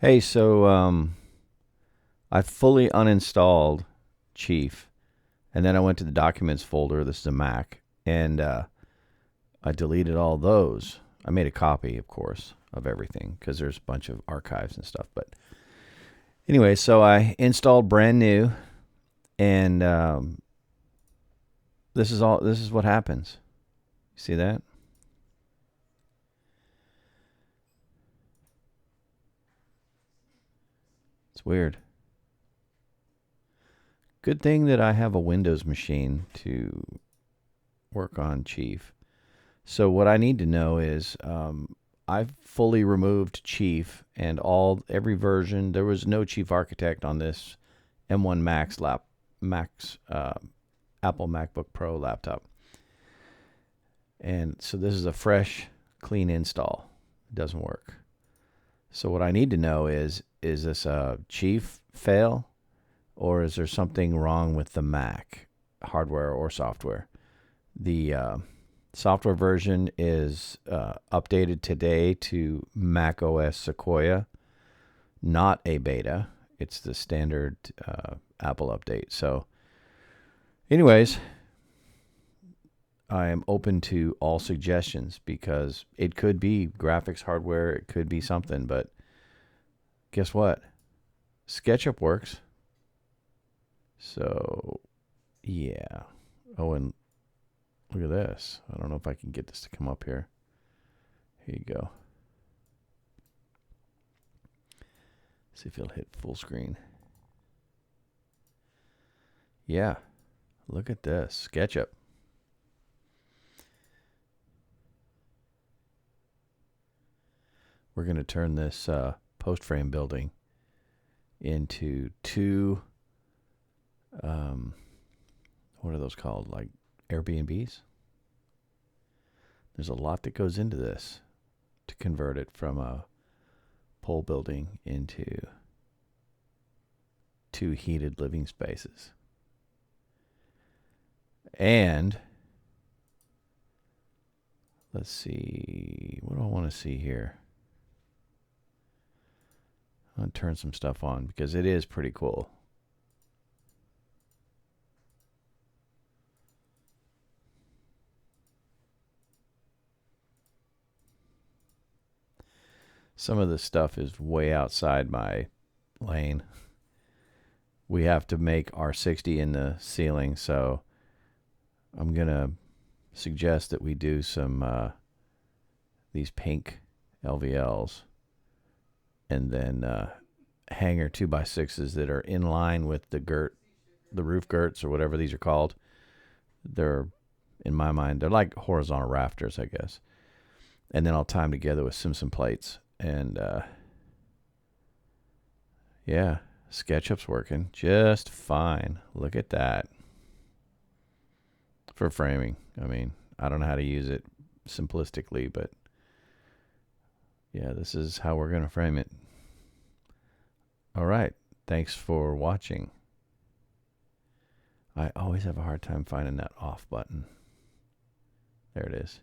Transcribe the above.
Hey, I fully uninstalled Chief, and then I went to the Documents folder. This is a Mac, and I deleted all those. I made a copy, of course, of everything because there's a bunch of archives and stuff. But anyway, so I installed brand new, and this is all. This is what happens. See that? It's weird. Good thing that I have a Windows machine to work on Chief. So what I need to know is I've fully removed Chief and every version. There was no Chief Architect on this M1 Max Apple MacBook Pro laptop, and so this is a fresh, clean install. It doesn't work. So what I need to know is this a Chief fail, or is there something wrong with the Mac hardware or software? The software version is updated today to Mac OS Sequoia, not a beta. It's the standard Apple update. So, anyways, I am open to all suggestions because it could be graphics hardware, it could be something, but guess what? SketchUp works. So, yeah. Oh, and look at this. I don't know if I can get this to come up here. Here you go. See if it'll hit full screen. Yeah. Look at this. SketchUp. We're going to turn this post frame building into two, what are those called? Like Airbnbs? There's a lot that goes into this to convert it from a pole building into two heated living spaces. And let's see, what do I want to see here? I'm going to turn some stuff on because it is pretty cool. Some of this stuff is way outside my lane. We have to make R60 in the ceiling, so I'm going to suggest that we do some these pink LVLs and then hanger 2x6s that are in line with the roof girts or whatever these are called. They're, in my mind, they're like horizontal rafters, I guess. And then I'll tie them together with Simpson plates. And yeah, SketchUp's working just fine. Look at that. For framing. I mean, I don't know how to use it simplistically, but yeah, this is how we're going to frame it. All right. Thanks for watching. I always have a hard time finding that off button. There it is.